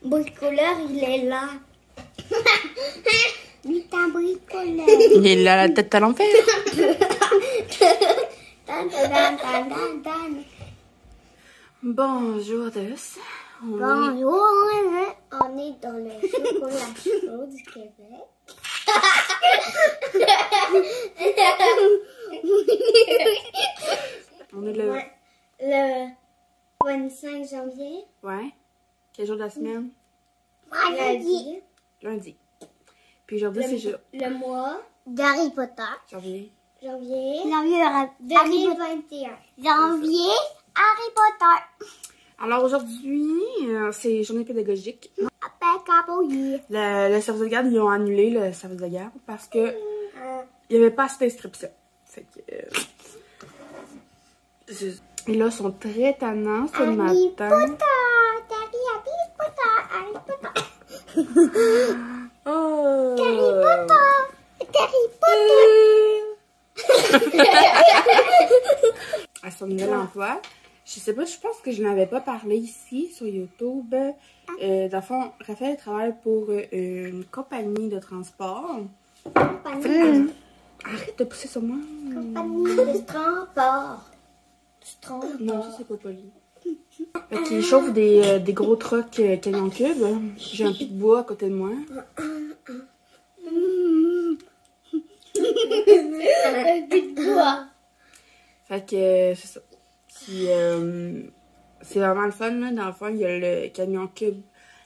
bricoleur, il est là. Il est un bricoleur. Il est là, la tête à l'envers. Bonjour tous. Bonjour, on est dans le chocolat chaud du Québec. On est le... Le 25 janvier. Ouais. Quel jour de la semaine? Lundi. Lundi. Puis aujourd'hui, c'est jour... Le mois d'Harry Potter. Janvier. Janvier 2021. Janvier, Harry Potter. Alors aujourd'hui, c'est journée pédagogique. Impeccable. Le service de garde, ils ont annulé le service de garde parce que il n'y avait pas assez d'inscription. Fait que... et là, ils sont très tannants ce matin. Harry Potter. Oh. Harry Potter. À son nouvel emploi. Je sais pas, je pense que je n'avais pas parlé ici sur YouTube. Dans le fond, Raphaël travaille pour une compagnie de transport. Arrête de pousser sur moi. Compagnie de transport. Non, ça c'est pas poli. Fait qu'il chauffe des gros trucks camion cube. J'ai un pic de bois à côté de moi. Un pic de bois. Fait que c'est ça. Puis, c'est vraiment le fun, là. Dans le fond, il y a le camion cube,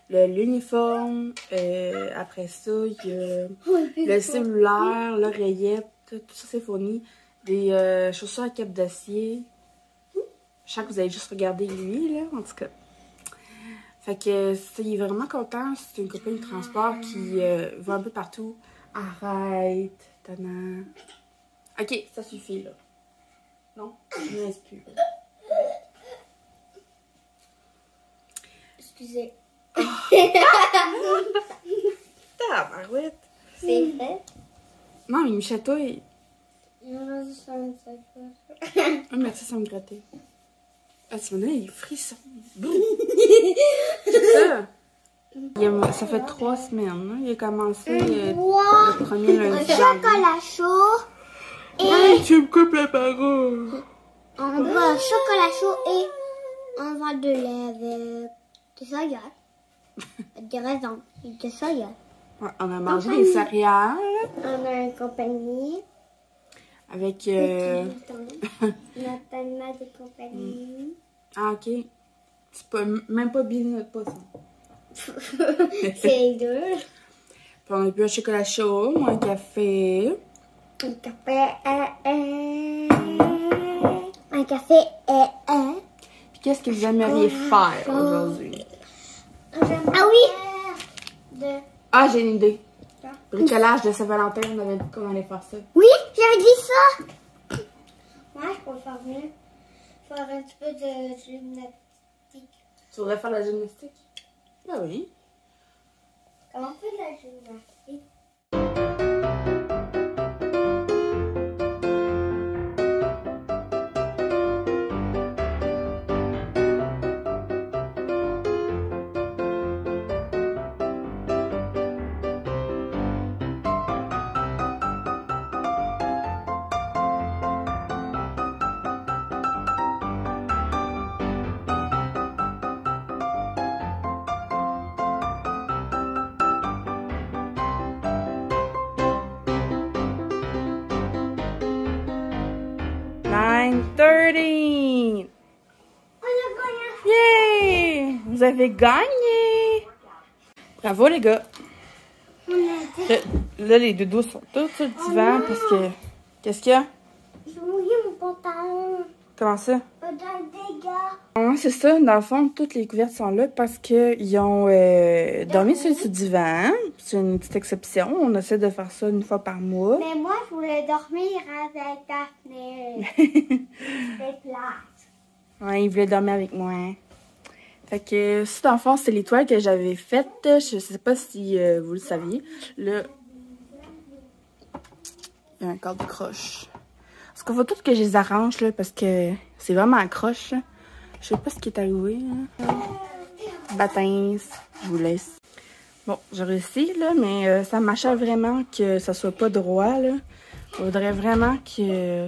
l'uniforme. Après ça, il y a le cellulaire, l'oreillette. Tout ça, c'est fourni. Des chaussures à cape d'acier. Je sens que vous avez juste regardé lui, là, en tout cas. Fait que, il est vraiment content. C'est une compagnie de transport qui va un peu partout. Arrête, Tana. Ok, ça suffit, là. Non, je ne reste plus. Excusez. Tabarouette. C'est fait. Non, mais Michel-toi, il... Non, ça me fait pas. Ah, merci, ça me grattait. Ah, tu m'as donné des frissons. Boum. Ça. Ça fait 3 semaines. Hein. Il a commencé le premier lundi. Chocolat chaud. Et tu me coupes la parole. On boit chocolat chaud et un verre de lait avec des céréales. Des raisins et des céréales. Ouais, on a mangé des céréales. On a une compagnie. Avec... Nathalie de compagnie. Ah, ok. C'est pas, même pas bien notre poisson. C'est les deux. Puis on a bu un chocolat chaud, moi un café. Un café. Un café et Puis qu'est-ce que vous aimeriez faire aujourd'hui? Ah oui! Ah, j'ai une idée. Bricolage de Saint-Valentin, on avait dit qu'on allait faire ça. Oui, j'avais dit ça! Moi, je peux faire mieux. Faire un petit peu de gymnastique. Tu voudrais faire la gymnastique? Ah oui. Comment on fait de la gymnastique? Yay! Vous avez gagné! Bravo les gars! Là, les doudous sont tous sur le divan parce que... Qu'est-ce qu'il y a? J'ai mouillé mon pantalon. Comment ça? Pas de dégâts. Ouais, c'est ça. Dans le fond, toutes les couvertes sont là parce qu'ils ont dormi sur le divan. C'est une petite exception. On essaie de faire ça une fois par mois. Mais moi, je voulais dormir avec Daphné. C'est plate. Ouais, il voulait dormir avec moi. Fait que, ça, dans le fond, c'est les toiles que j'avais faites. Je sais pas si vous le saviez. Là, il y a un cadre de croche. Parce qu'il faut tout que je les arrange, là, parce que c'est vraiment accroche. Je sais pas ce qui est arrivé. Hein. Baptême. Je vous laisse. Bon, j'ai réussi, là, mais ça m'achève vraiment que ça soit pas droit, là. Je voudrais vraiment que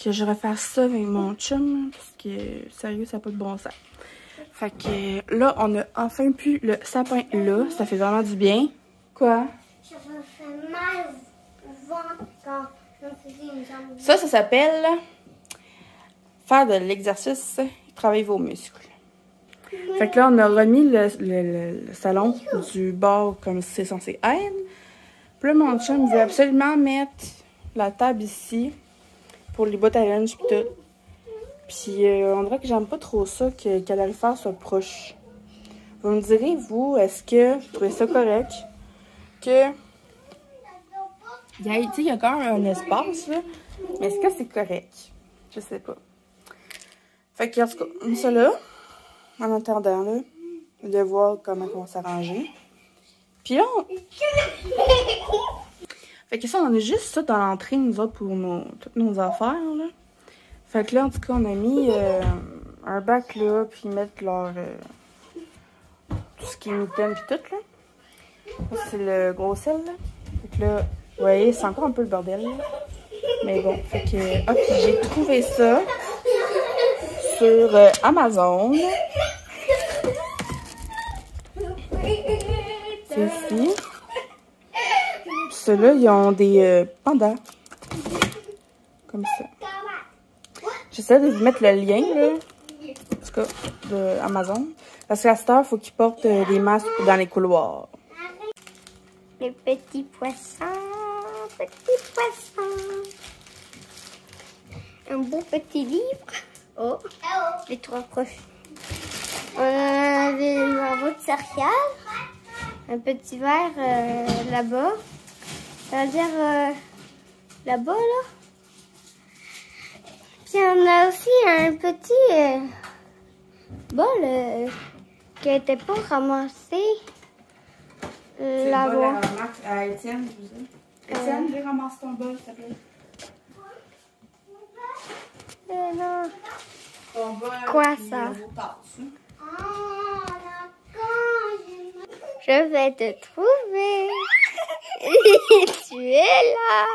je refasse ça avec mon chum, parce que, sérieux, ça n'a pas de bon sens. Fait que là, on a enfin pu le sapin là. Ça fait vraiment du bien. Quoi? Ça me fait mal au ventre quand je faisais une jambe. Ça s'appelle faire de l'exercice, travailler vos muscles. Fait que là, on a remis le salon du bord comme c'est censé être. Puis là, mon chum veut absolument mettre la table ici pour les boîtes à lunch pis tout. Puis on dirait que j'aime pas trop ça que le calorifère soit proche. Vous me direz, vous, est-ce que vous trouvez ça correct? Que il y a quand même un espace, là. Mais est-ce que c'est correct? Je sais pas. Fait que, en tout cas, on met ça là. En attendant, là, de voir comment on va s'arranger. Puis là, fait que ça, on a juste ça dans l'entrée, nous autres, pour toutes nos affaires, là. Fait que là, en tout cas, on a mis un bac là, puis mettre leur... tout ce qui est mitaine, puis tout, là. Ça, c'est le gros sel, là. Fait que là, vous voyez, c'est encore un peu le bordel, là. Mais bon, fait que... Ah, puis j'ai trouvé ça sur Amazon. C'est ici. Puis ceux-là, ils ont des pandas. Comme ça. J'essaie de vous mettre le lien, là. En tout cas, de Amazon. Parce qu'à cette heure, il faut qu'ils portent des masques dans les couloirs. Les petits poissons, petits poissons. Un beau petit livre. Oh, les trois proches. On a des lavaux de céréales. Un petit verre là-bas. Ça veut dire là-bas, là. Puis on a aussi un petit bol qui n'était pas ramassé. Là-bas. C'est le bol à Étienne, je vous dis. Étienne, viens ramasser ton bol, s'il te plaît. Non. Ton bol. Quoi, ça? Je vais te trouver. Tu es là.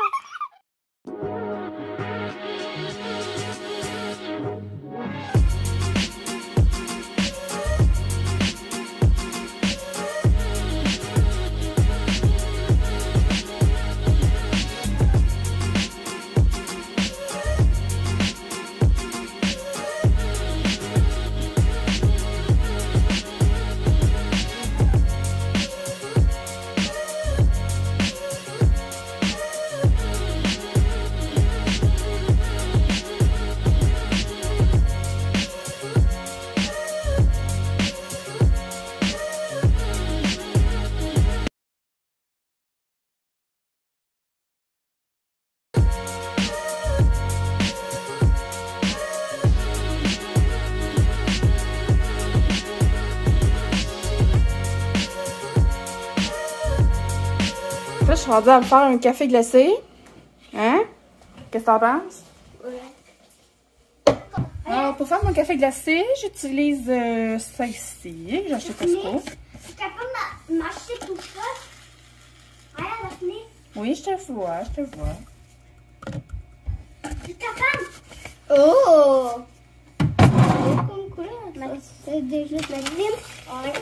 Là, je suis rendue à me faire un café glacé. Hein? Qu'est-ce que t'en penses? Ouais. Alors, pour faire mon café glacé, j'utilise ça ici. J'ai acheté Costco. Tu es capable de marcher tout seul? Regarde la fenêtre. Oui, je te vois, je te vois. Tu es capable? Oh! C'est comme couleur. C'est déjà de la lime. Ouais.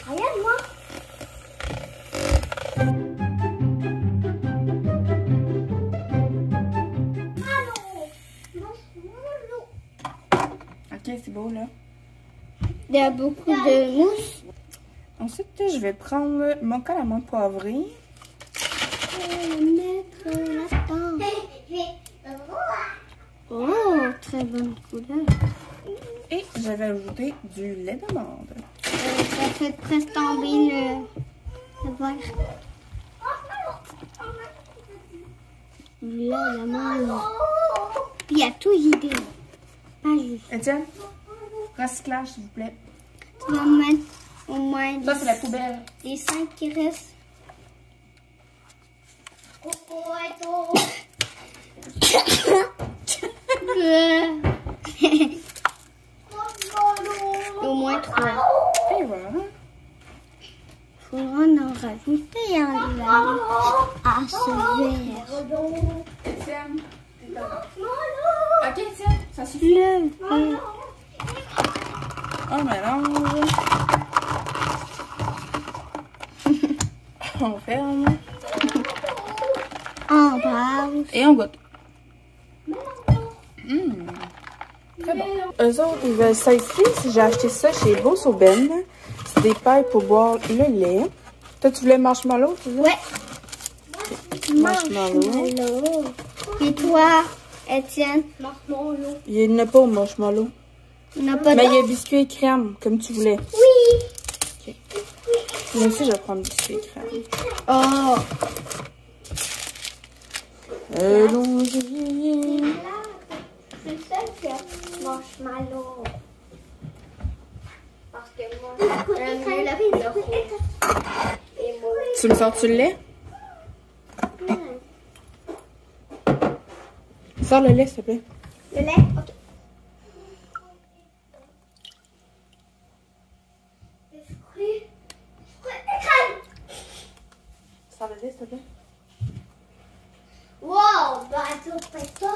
Regarde-moi. Ok, c'est beau, là. Il y a beaucoup de mousse. Ensuite, je vais prendre mon calamar poivré. Mettre là-dedans. Oh, très bonne couleur. Et je vais ajouter du lait d'amande. Ça fait presque tomber le verre. Du lait d'amande. Puis il y a tout vidé. Pas juste. Étienne, recyclage, s'il vous plaît. Tu vas mettre au moins Ça, c'est la poubelle. les 5 qui restent. Au moins 3. Et voilà. pourrons en rajouter un verre à ce verre. Étienne, ok, Étienne, ça suffit. Le verre. On mélange. On ferme. On passe. Et on goûte. Très bon. Eux autres, ils veulent ça ici. J'ai acheté ça chez Boss Aubaine. C'est des pailles pour boire le lait. Toi, tu voulais marshmallow, tu dis? Ouais. Okay. Marshmallow. Et toi, Étienne? Il n'y en a pas au marshmallow. Il n'y en a pas Mais il y a d'autre? biscuit et crème, comme tu voulais. Oui. Okay. Moi aussi, je vais prendre biscuit et crème. Oh. Allons-y. C'est ça qui a marshmallow. Parce que moi, j'aime mieux la couleur rouge. Et moi, Tu me sors-tu le lait? Sors le lait, s'il te plaît. le lait? Ok. Sors le lait, s'il te plaît. Wow, bah tu fais ça.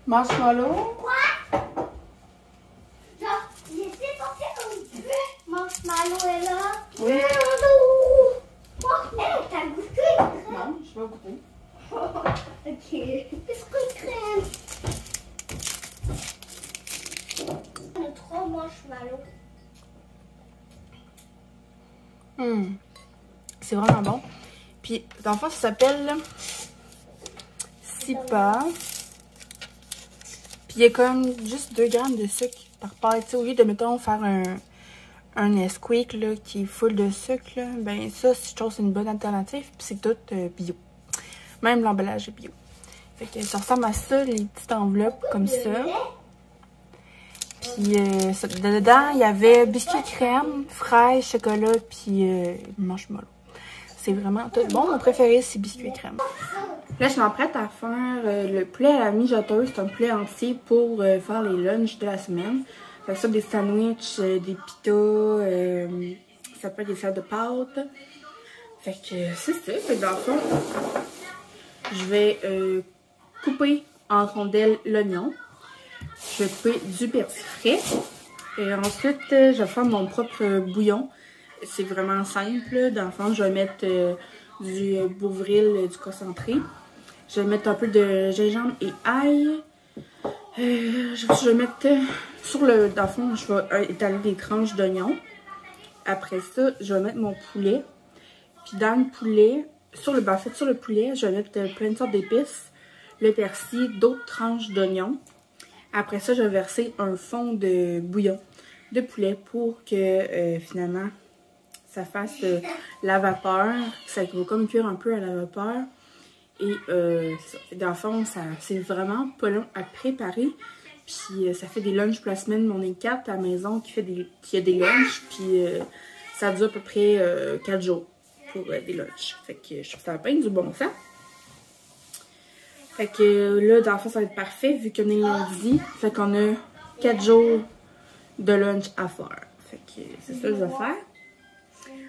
Marshmallow. Genre, il était sorti comme deux. Marshmallow est là. Oui. Oh, hey, t'as goûté? Non, je vais goûter. Ok. Biscuit crème. On a 3 marshmallows. C'est vraiment bon. Puis, dans le fond, ça s'appelle Sipa. Puis, il y a comme juste 2 grammes de sucre par part. Tu sais, au lieu de, mettons, faire un Nesquik là, qui est full de sucre, là, ben ça, je trouve que c'est une bonne alternative. Puis, c'est tout bio. Même l'emballage est bio. Fait que ça ressemble à ça, les petites enveloppes comme ça. Puis, dedans, il y avait biscuit crème, fraises, chocolat, puis marshmallow. C'est vraiment tout bon. Mon préféré, c'est biscuit crème. Là, je m'apprête à faire le poulet à la mijoteuse. C'est un poulet entier pour faire les lunchs de la semaine. Fait que ça, des sandwichs, des pitas, ça peut être des salades de pâtes. Fait que c'est ça. Fait que dans le fond, je vais couper en rondelles l'oignon. Je vais couper du persil frais. Et ensuite, je vais faire mon propre bouillon. C'est vraiment simple. Dans le fond, je vais mettre du Bovril, du concentré. Je vais mettre un peu de gingembre et ail. Je vais mettre sur le... Dans le fond, je vais étaler des tranches d'oignon. Après ça, je vais mettre mon poulet. Puis dans le poulet, sur le poulet, je vais mettre plein de sortes d'épices. Le persil, d'autres tranches d'oignon. Après ça, je vais verser un fond de bouillon de poulet pour que finalement ça fasse la vapeur. Ça va comme cuire un peu à la vapeur. Et dans le fond, c'est vraiment pas long à préparer. Puis ça fait des lunchs pour la semaine. On est 4 à la maison qui a des lunchs. Puis ça dure à peu près 4 jours pour des lunchs. Fait que je trouve que ça va pas être du bon sens. Fait que là, dans le fond, ça va être parfait vu qu'on est lundi. Fait qu'on a 4 jours de lunch à faire. Fait que c'est ça que je vais faire.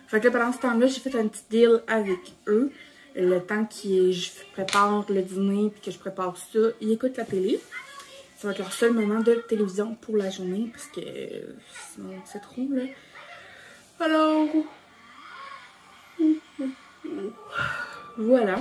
Fait que là, pendant ce temps-là, j'ai fait un petit deal avec eux. Le temps que je prépare le dîner puis que je prépare ça, ils écoutent la télé. Ça va être leur seul moment de télévision pour la journée parce que sinon c'est trop là. Alors, voilà.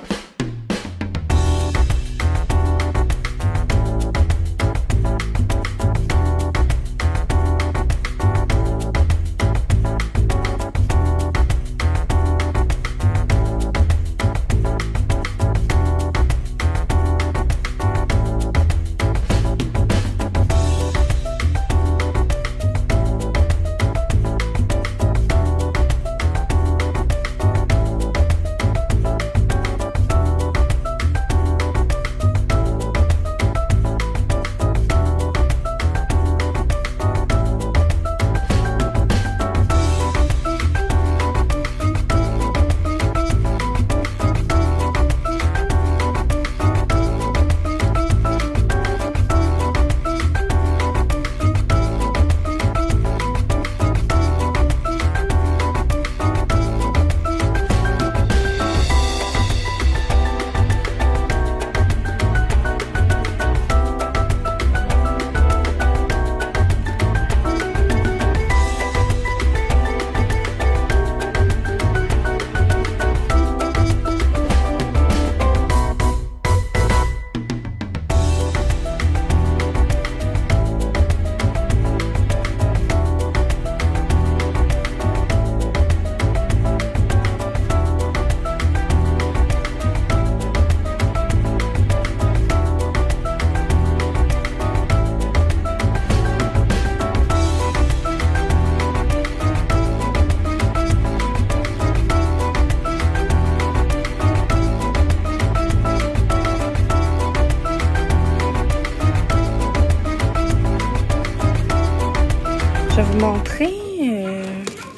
vais vous montrer.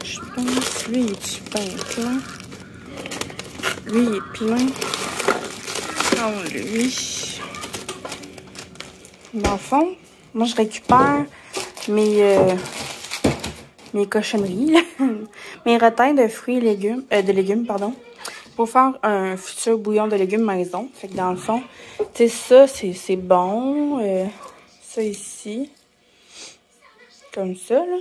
Je pense, lui, il est super plein. Lui, il est plein. Oh, lui. Dans le fond, moi, je récupère mes cochonneries, là. Mes retains de fruits et légumes, pardon, pour faire un futur bouillon de légumes maison. Fait que dans le fond, tu sais, ça, c'est bon. Ça ici. Comme ça, là.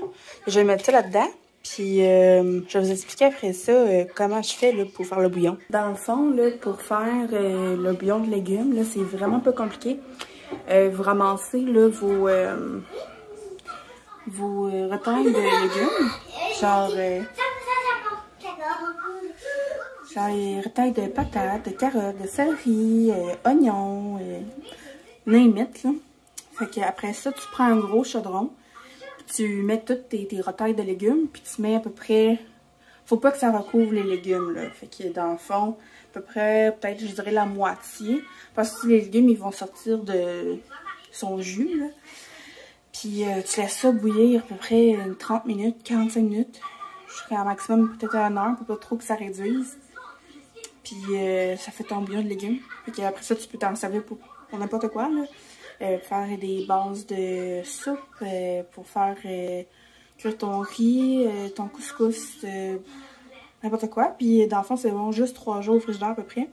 Je vais mettre ça là-dedans. Puis, je vais vous expliquer après ça comment je fais là, pour faire le bouillon. Dans le fond, là, pour faire le bouillon de légumes, là, c'est vraiment pas compliqué. Vous ramassez là, vos retains de légumes. Genre les retains de patates, de carottes, de céleri, oignons, name it, là. Fait qu'après ça, tu prends un gros chaudron. Tu mets toutes tes retails de légumes, puis tu mets à peu près... Faut pas que ça recouvre les légumes, là. Fait que dans le fond, à peu près, peut-être, je dirais la moitié. Parce que les légumes, ils vont sortir de son jus, là. Puis tu laisses ça bouillir à peu près 30 minutes, 45 minutes. Jusqu'à un maximum, peut-être 1 heure, pour pas trop que ça réduise. Puis ça fait ton bouillon de légumes. Fait que après ça, tu peux t'en servir pour n'importe quoi, là. Faire des bases de soupe, pour faire cuire ton riz, ton couscous, n'importe quoi. Puis dans le fond, c'est bon, juste 3 jours au frigidaire à peu près.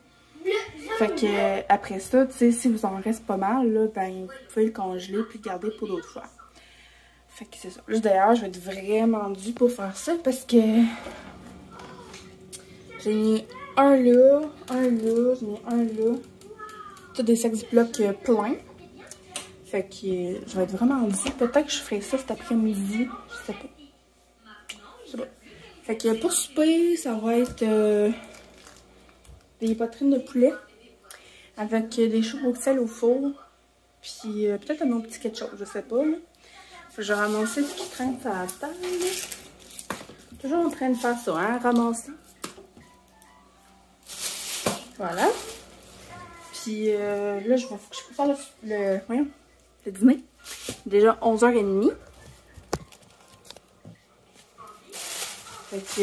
Fait que après ça, tu sais, si vous en reste pas mal, là, ben vous pouvez le congeler puis le garder pour d'autres fois. Fait que c'est ça. Là d'ailleurs, je vais être vraiment due pour faire ça parce que j'ai mis un là, j'ai mis un là. Tous des sacs Ziploc pleins. Fait que je vais être vraiment due. Peut-être que je ferai ça cet après-midi. Je sais pas. Je sais pas. Fait que pour souper, ça va être des poitrines de poulet avec des choux Bruxelles au four. Puis peut-être un autre petit quelque chose, je sais pas. Là. Fait que je vais ramasser ce qui traîne sur la table. Toujours en train de faire ça, hein, ramasser. Voilà. Puis là, je peux faire le dîner. Déjà 11h30. Fait que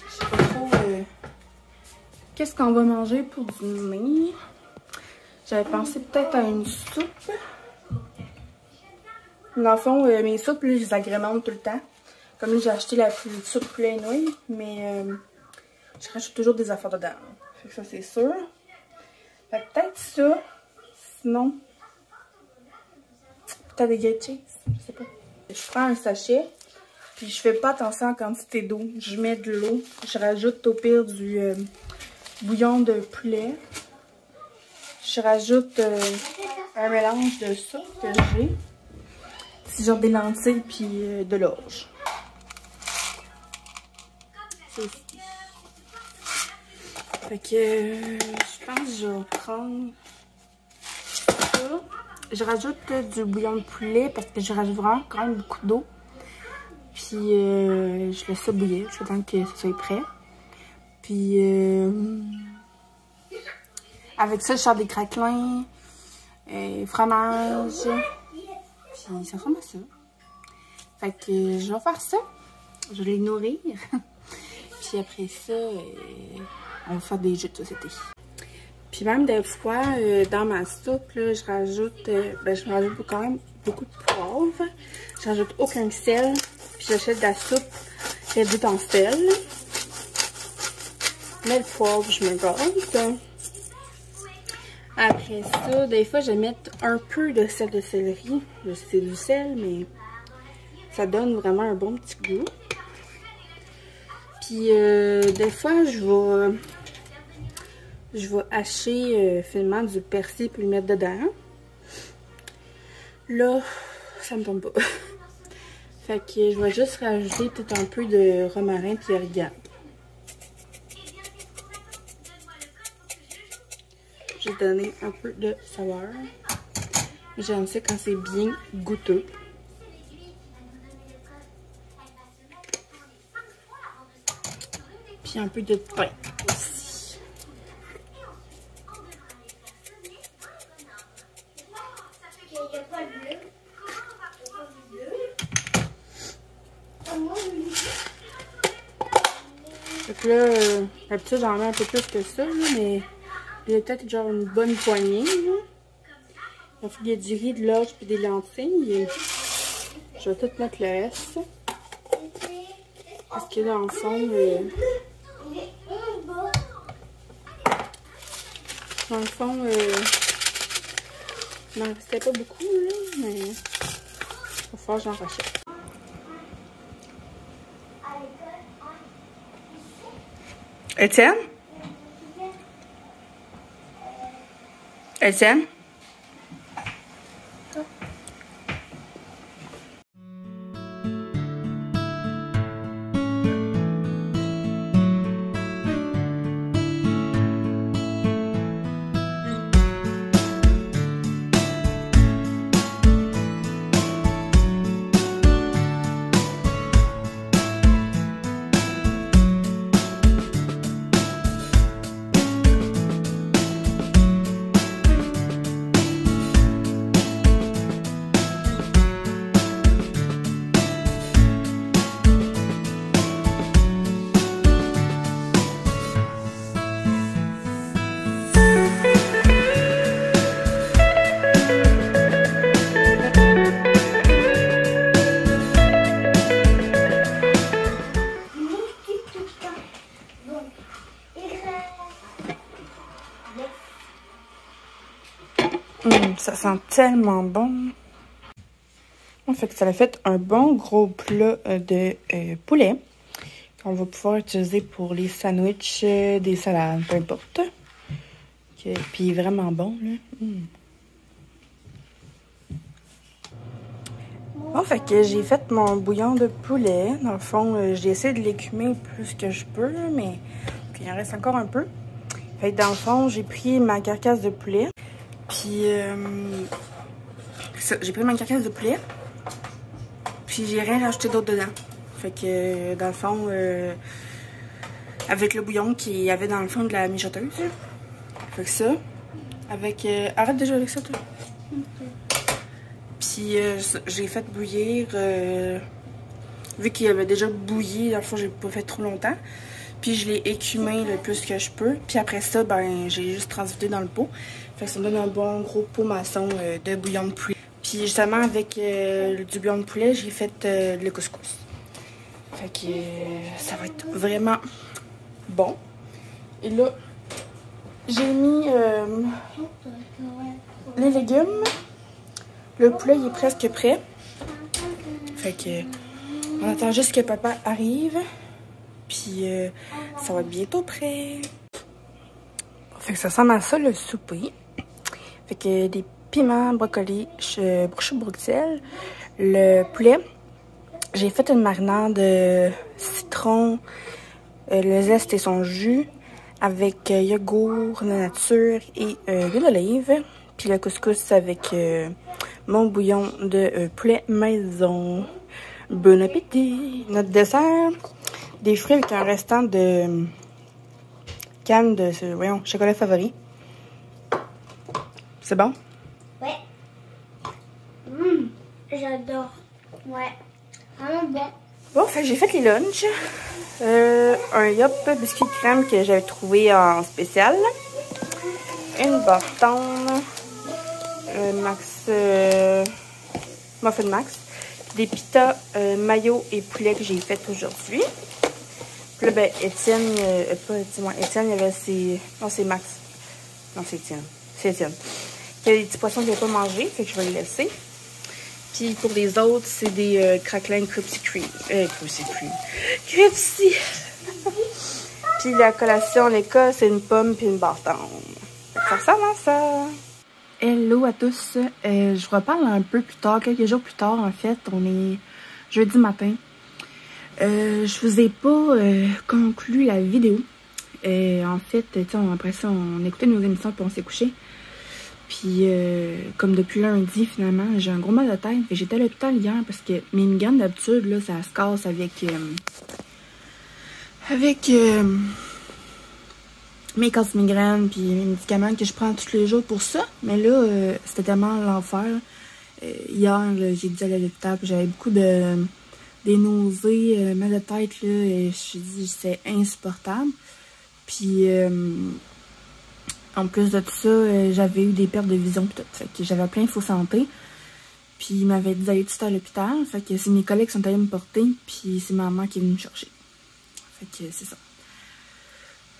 je sais pas trop qu'est-ce qu'on va manger pour dîner. J'avais pensé peut-être à une soupe. Dans le fond, mes soupes, là, je les agrémente tout le temps. Comme là, j'ai acheté la soupe poulet nouilles, mais je rajoute toujours des affaires dedans. Fait que ça, c'est sûr. Fait que peut-être ça. Sinon, peut-être des grilled cheese. Je sais pas. Je prends un sachet. Puis je fais pas attention à la quantité d'eau. Je mets de l'eau. Je rajoute au pire du bouillon de poulet. Je rajoute un mélange de soupe que j'ai. C'est genre des lentilles puis de l'orge. C'est ici. Fait que je pense que je vais prendre ça. Je rajoute du bouillon de poulet parce que je rajoute vraiment quand même beaucoup d'eau. Puis je laisse ça bouillir jusqu'à temps que ça soit prêt. Puis avec ça, je sors des craquelins, fromage. Puis ça ressemble à ça. Fait que je vais faire ça. Je vais les nourrir. Puis après ça, on va faire des jeux de société. Puis même des fois, dans ma soupe, là, je rajoute quand même beaucoup de poivre. Je rajoute aucun sel. Puis j'achète de la soupe réduite en sel. Mais le poivre, je me gâte. Après ça, des fois, je vais mettre un peu de sel de céleri. Je sais, c'est du sel, mais ça donne vraiment un bon petit goût. Puis des fois, je vais hacher finement du persil pour le mettre dedans. Là, ça me tombe pas. Fait que je vais juste rajouter peut-être un peu de romarin et origan. Je vais donner un peu de saveur. J'aime ça quand c'est bien goûteux. Puis un peu de pain aussi. là, d'habitude, j'en mets un peu plus que ça, là, mais il y a peut-être genre une bonne poignée. Là. Donc, il y a du riz, de l'orge et des lentilles. Je vais tout mettre le reste. Parce que dans le fond, il n'en restait pas beaucoup, là, mais il va falloir que j'en rachète. Étienne? Étienne? Ça sent tellement bon. En fait, ça a fait un bon gros plat de poulet qu'on va pouvoir utiliser pour les sandwichs, des salades, peu importe. Puis vraiment bon, là. Bon, fait que j'ai fait mon bouillon de poulet. Dans le fond, j'ai essayé de l'écumer plus que je peux, mais il en reste encore un peu. Fait que dans le fond, j'ai pris ma carcasse de poulet. Puis, j'ai pris ma carcasse de poulet. Puis, j'ai rien rajouté d'autre dedans. Fait que, dans le fond, avec le bouillon qu'il y avait dans le fond de la mijoteuse. Fait que ça. Avec. Arrête déjà avec ça, toi. Puis, j'ai fait bouillir. Vu qu'il avait déjà bouilli, dans le fond, j'ai pas fait trop longtemps. Puis, je l'ai écumé le plus que je peux. Puis, après ça, ben, j'ai juste transvidé dans le pot. Fait que ça me donne un bon gros pot maçon de bouillon de poulet. Puis justement avec du bouillon de poulet, j'ai fait le couscous. Fait que ça va être vraiment bon. Et là, j'ai mis les légumes. Le poulet il est presque prêt. Fait que on attend juste que papa arrive. Puis ça va être bientôt prêt. Fait que ça ressemble à ça le souper. Fait que des piments, brocolis, brochures Bruxelles, le poulet. J'ai fait une marinade de citron, le zeste et son jus, avec yogourt de nature et l'huile d'olive. Puis le couscous avec mon bouillon de poulet maison. Bon appétit! Notre dessert, des fruits avec un restant de canne de chocolat favori. C'est bon? Ouais. J'adore. Ouais. Vraiment bon. Bon, fait que j'ai fait les lunchs. Un yop biscuit crème que j'avais trouvé en spécial. Une bâtonne. Muffin Max. Des pitas mayo et poulet que j'ai fait aujourd'hui. Puis là, ben, Étienne, Étienne, il y avait ses... Non, c'est Max. Non, c'est Étienne. C'est Étienne. Il y a des petits poissons qu'il n'a pas mangé, fait que je vais les laisser. Puis pour les autres, c'est des craquelins Cripsy Cream. Cripsy! Puis la collation, l'école, c'est une pomme puis une bâtonne. Ça ressemble à ça. Hello à tous. Je vous reparle un peu plus tard, quelques jours plus tard en fait. On est jeudi matin. Je vous ai pas conclu la vidéo. En fait, après ça, on écoutait nos émissions puis on s'est couché. Puis, comme depuis lundi, finalement, j'ai un gros mal de tête. J'étais à l'hôpital hier parce que mes migraines, d'habitude, là, ça se casse avec mes casses migraines puis mes médicaments que je prends tous les jours pour ça. Mais là, c'était tellement l'enfer. Hier, j'ai dû aller à l'hôpital. J'avais beaucoup de des nausées, mal de tête, là, et je me suis dit, c'est insupportable. Puis, en plus de tout ça, j'avais eu des pertes de vision pis tout. Fait que j'avais plein de faux santé. Puis, ils m'avaient dit d'aller tout de suite à l'hôpital. Fait que c'est mes collègues qui sont allés me porter, puis c'est ma maman qui est venue me chercher. Fait que c'est ça.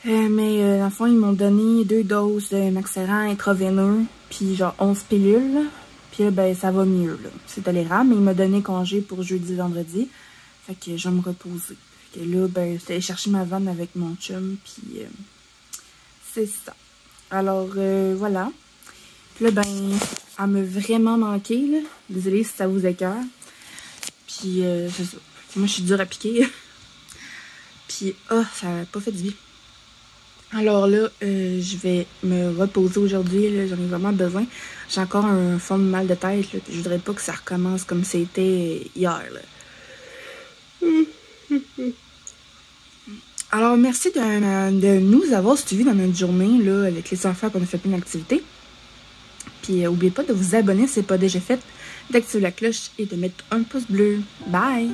Mais dans le fond, ils m'ont donné 2 doses de Maxeran intraveineux, puis genre 11 pilules, là. Puis là, ben, ça va mieux, là. C'est tolérable, mais il m'a donné congé pour jeudi, vendredi. Fait que je vais me reposer. Fait que là, ben, j'étais allée chercher ma vanne avec mon chum, puis c'est ça. Alors, voilà. Puis là, ben, elle m'a vraiment manqué, là. Désolée si ça vous écoeure. Puis, c'est ça. Moi, je suis dure à piquer. Puis, ça n'a pas fait du bien. Alors là, je vais me reposer aujourd'hui, j'en ai vraiment besoin. J'ai encore un fond de mal de tête, là, puis je voudrais pas que ça recommence comme c'était hier, là. Alors, merci de nous avoir suivis dans notre journée, là, avec les enfants qu'on a fait plein d'activités. Puis, n'oubliez pas de vous abonner si ce n'est pas déjà fait, d'activer la cloche et de mettre un pouce bleu. Bye!